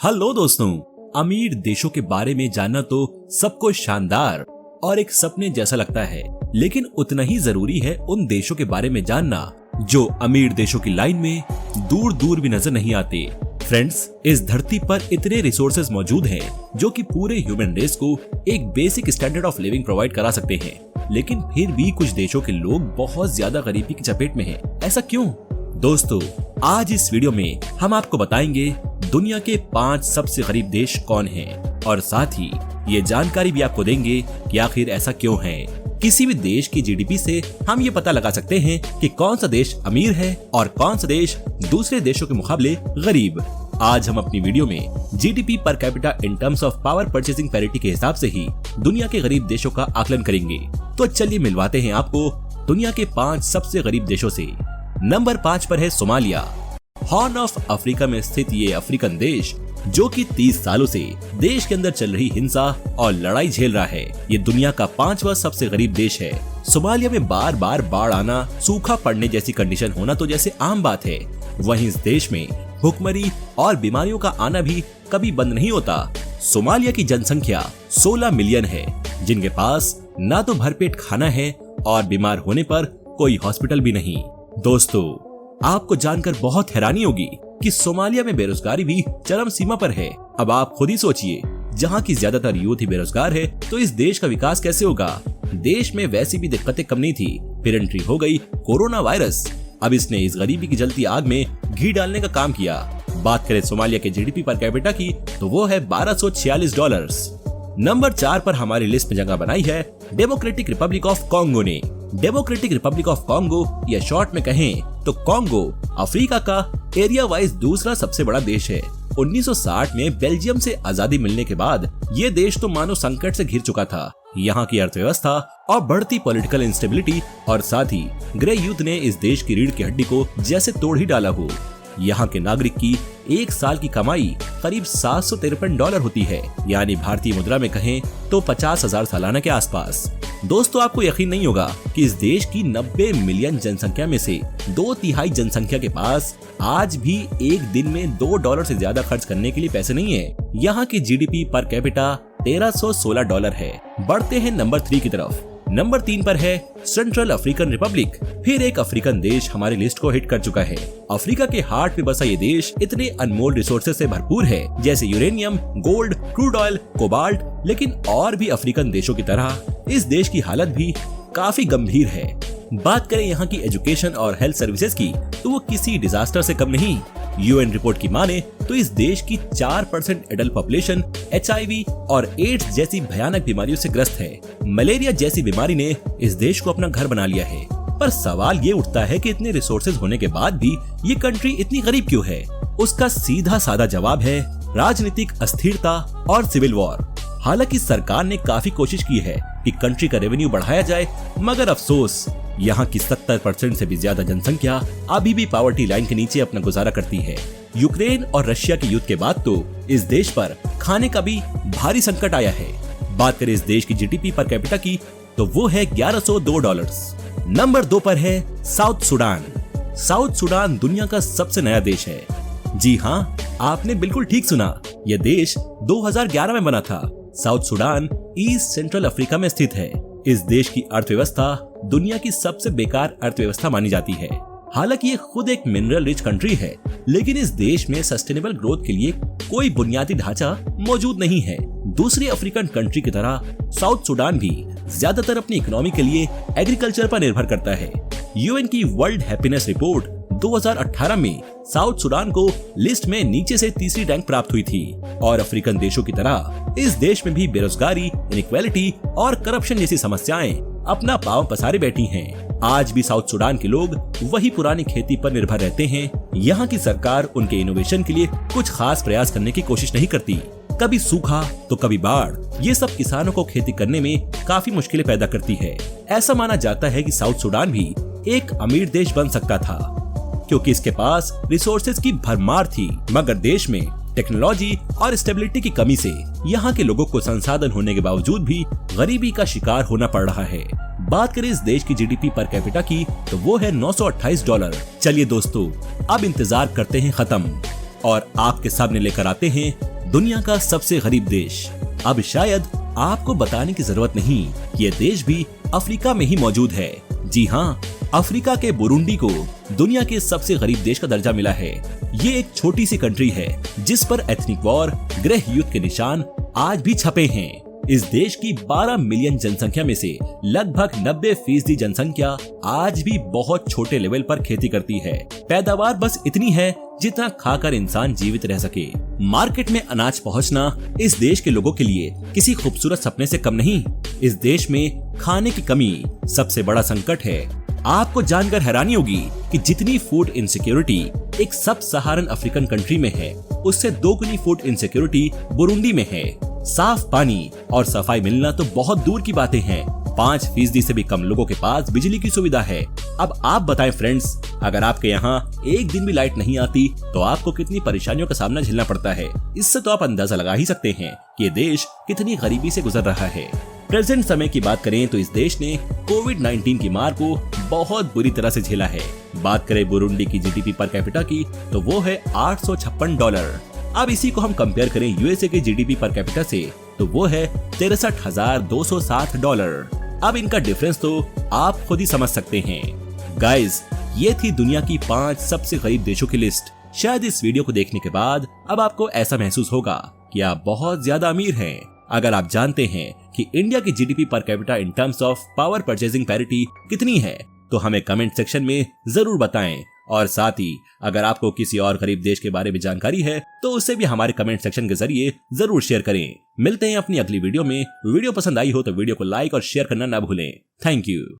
Hello दोस्तों, अमीर देशों के बारे में जानना तो सबको शानदार और एक सपने जैसा लगता है, लेकिन उतना ही जरूरी है उन देशों के बारे में जानना जो अमीर देशों की लाइन में दूर दूर भी नजर नहीं आते। फ्रेंड्स, इस धरती पर इतने रिसोर्सेज मौजूद हैं जो कि पूरे ह्यूमन रेस को एक basic standard of living provide करा सकते हैं, लेकिन फिर भी कुछ देशों के लोग बहुत ज्यादा गरीबी की चपेट में हैं। ऐसा क्यों? दोस्तों, आज इस वीडियो में हम आपको बताएंगे दुनिया के 5 सबसे गरीब देश कौन हैं, और साथ ही ये जानकारी भी आपको देंगे कि आखिर ऐसा क्यों है। किसी भी देश की जीडीपी से हम ये पता लगा सकते हैं कि कौन सा देश अमीर है और कौन सा देश दूसरे देशों के मुकाबले गरीब। आज हम अपनी वीडियो में GDP per capita in terms of power purchasing parity के हिसाब से ही दुनिया के गरीब देशों का आकलन करेंगे। तो चलिए मिलवाते हैं आपको दुनिया के 5 सबसे गरीब देशों से। नंबर 5 पर है सोमालिया। हॉर्न ऑफ अफ्रीका में स्थित ये अफ्रीकन देश जो कि 30 सालों से देश के अंदर चल रही हिंसा और लड़ाई झेल रहा है, ये दुनिया का 5वां सबसे गरीब देश है। सोमालिया में बार बार बाढ़ आना, सूखा पड़ने जैसी कंडीशन होना तो जैसे आम बात है, वहीं इस देश में भुखमरी और बीमारियों का आना भी कभी बंद नहीं होता। सोमालिया की जनसंख्या 16 मिलियन है, जिनके पास ना तो भरपेट खाना है और बीमार होने पर कोई हॉस्पिटल भी नहीं। दोस्तों, आपको जानकर बहुत हैरानी होगी कि सोमालिया में बेरोजगारी भी चरम सीमा पर है। अब आप खुद ही सोचिए, जहाँ की ज्यादातर यूथ ही बेरोजगार है तो इस देश का विकास कैसे होगा। देश में वैसी भी दिक्कतें कम नहीं थी, फिर एंट्री हो गई कोरोना वायरस। अब इसने इस गरीबी की जलती आग में घी डालने का काम किया। बात करें सोमालिया के जीडीपी पर कैपिटा की तो वो है $1246। नंबर 4 पर हमारी लिस्ट में जगह बनाई है डेमोक्रेटिक रिपब्लिक ऑफ कॉन्गो ने। डेमोक्रेटिक रिपब्लिक ऑफ कॉन्गो या शॉर्ट में कहें तो कॉन्गो अफ्रीका का एरिया वाइज दूसरा सबसे बड़ा देश है। 1960 में बेल्जियम से आजादी मिलने के बाद ये देश तो मानो संकट से घिर चुका था। यहाँ की अर्थव्यवस्था और बढ़ती पॉलिटिकल इंस्टेबिलिटी और साथ ही ग्रे यूथ ने इस देश की रीढ़ की हड्डी को जैसे तोड़ ही डाला हो। यहाँ के नागरिक की एक साल की कमाई करीब $753 होती है, यानी भारतीय मुद्रा में कहें तो 50,000 सालाना के आसपास। दोस्तों, आपको यकीन नहीं होगा कि इस देश की 90 मिलियन जनसंख्या में से 2/3 जनसंख्या के पास आज भी एक दिन में $2 से ज्यादा खर्च करने के लिए पैसे नहीं है। यहाँ की जीडीपी पर कैपिटा $1316 है। बढ़ते हैं नंबर 3 की तरफ। नंबर 3 पर है सेंट्रल अफ्रीकन रिपब्लिक। फिर एक अफ्रीकन देश हमारी लिस्ट को हिट कर चुका है। अफ्रीका के हार्ट में बसा ये देश इतने अनमोल रिसोर्सेज से भरपूर है, जैसे uranium, gold, crude oil, cobalt, लेकिन और भी अफ्रीकन देशों की तरह इस देश की हालत भी काफी गंभीर है। बात करें यहाँ की एजुकेशन और हेल्थ सर्विसेज की तो वो किसी डिजास्टर से कम नहीं। यूएन रिपोर्ट की माने तो इस देश की 4% एडल्ट पॉपुलेशन HIV और एड्स जैसी भयानक बीमारियों से ग्रस्त है। मलेरिया जैसी बीमारी ने इस देश को अपना घर बना लिया है। पर सवाल ये उठता है कि इतने रिसोर्सेज होने के बाद भी ये कंट्री इतनी गरीब क्यों है? उसका सीधा साधा जवाब है राजनीतिक अस्थिरता और सिविल वॉर। हालांकि सरकार ने काफी कोशिश की है कि कंट्री का रेवेन्यू बढ़ाया जाए, मगर अफसोस यहाँ की 70% से भी ज्यादा जनसंख्या अभी भी पॉवर्टी लाइन के नीचे अपना गुजारा करती है। यूक्रेन और रशिया के युद्ध के बाद तो इस देश पर खाने का भी भारी संकट आया है। बात करें इस देश की जीडीपी पर कैपिटा की तो वो है $1102। नंबर 2 पर है साउथ सुडान। साउथ सुडान दुनिया का सबसे नया देश है। जी हाँ, आपने बिल्कुल ठीक सुना, यह देश 2011 में बना था। South Sudan east central Africa में स्थित है। इस देश की अर्थव्यवस्था दुनिया की सबसे बेकार अर्थव्यवस्था मानी जाती है। हालांकि ये खुद एक मिनरल रिच कंट्री है, लेकिन इस देश में सस्टेनेबल ग्रोथ के लिए कोई बुनियादी ढांचा मौजूद नहीं है। दूसरी अफ्रीकन कंट्री की तरह साउथ सुडान भी ज्यादातर अपनी इकोनॉमी के लिए एग्रीकल्चर पर निर्भर करता है। यूएन की वर्ल्ड हैप्पीनेस रिपोर्ट 2018 में साउथ सुडान को लिस्ट में नीचे से तीसरी रैंक प्राप्त हुई थी, और अफ्रीकन देशों की तरह इस देश में भी बेरोजगारी, इनइक्वालिटी और करप्शन जैसी समस्याएं अपना पांव पसारे बैठी हैं। आज भी साउथ सुडान के लोग वही पुरानी खेती पर निर्भर रहते हैं। यहाँ की सरकार उनके इनोवेशन के लिए कुछ खास प्रयास करने की कोशिश नहीं करती। कभी सूखा तो कभी बाढ़, ये सब किसानों को खेती करने में काफी मुश्किलें पैदा करती है। ऐसा माना जाता है कि साउथ सुडान भी एक अमीर देश बन सकता था, क्योंकि इसके पास रिसोर्सेज की भरमार थी, मगर देश में टेक्नोलॉजी और स्टेबिलिटी की कमी से यहाँ के लोगों को संसाधन होने के बावजूद भी गरीबी का शिकार होना पड़ रहा है। बात करें इस देश की जीडीपी पर कैपिटा की तो वो है $928। चलिए दोस्तों, अब इंतजार करते हैं खत्म और आपके सामने लेकर आते हैं दुनिया का सबसे गरीब देश। अब शायद आपको बताने की जरूरत नहीं, ये देश भी अफ्रीका में ही मौजूद है। जी हाँ, अफ्रीका के बुरुंडी को दुनिया के सबसे गरीब देश का दर्जा मिला है। ये एक छोटी सी कंट्री है जिस पर एथनिक वॉर, गृह युद्ध के निशान आज भी छपे हैं। इस देश की 12 मिलियन जनसंख्या में से लगभग 90% जनसंख्या आज भी बहुत छोटे लेवल पर खेती करती है। पैदावार बस इतनी है जितना खाकर इंसान जीवित रह सके। मार्केट में अनाज पहुंचना इस देश के लोगों के लिए किसी खूबसूरत सपने से कम नहीं। इस देश में खाने की कमी सबसे बड़ा संकट है। आपको जानकर हैरानी होगी कि जितनी फूड इनसिक्योरिटी एक सब सहारन अफ्रीकन कंट्री में है, उससे दोगुनी फूड इनसिक्योरिटी बुरुंडी में है। साफ पानी और सफाई मिलना तो बहुत दूर की बातें हैं। 5% से भी कम लोगों के पास बिजली की सुविधा है। अब आप बताएं फ्रेंड्स, अगर आपके यहाँ एक दिन भी लाइट नहीं आती तो आपको कितनी परेशानियों का सामना झेलना पड़ता है। इससे तो आप अंदाजा लगा ही सकते हैं कि ये देश कितनी गरीबी से गुजर रहा है। प्रेजेंट समय की बात करें तो इस देश ने कोविड-19 की मार को बहुत बुरी तरह से झेला है। बात करें बुरुंडी की जीडीपी पर कैपिटा की तो वो है $856। अब इसी को हम कंपेयर करें यूएसए के जीडीपी पर कैपिटा से तो वो है $63,260। अब इनका डिफरेंस तो आप खुद ही समझ सकते हैं। गाइस, ये थी दुनिया की 5 सबसे गरीब देशों की लिस्ट। शायद इस वीडियो को देखने के बाद अब आपको ऐसा महसूस होगा कि आप बहुत ज्यादा अमीर हैं। अगर आप जानते हैं कि इंडिया की GDP per capita in terms of power purchasing parity कितनी है तो हमें कमेंट सेक्शन में जरूर बताएं। और साथ ही अगर आपको किसी और गरीब देश के बारे में जानकारी है तो उसे भी हमारे कमेंट सेक्शन के जरिए जरूर शेयर करें। मिलते हैं अपनी अगली वीडियो में। वीडियो पसंद आई हो तो वीडियो को लाइक और शेयर करना ना भूलें। Thank you.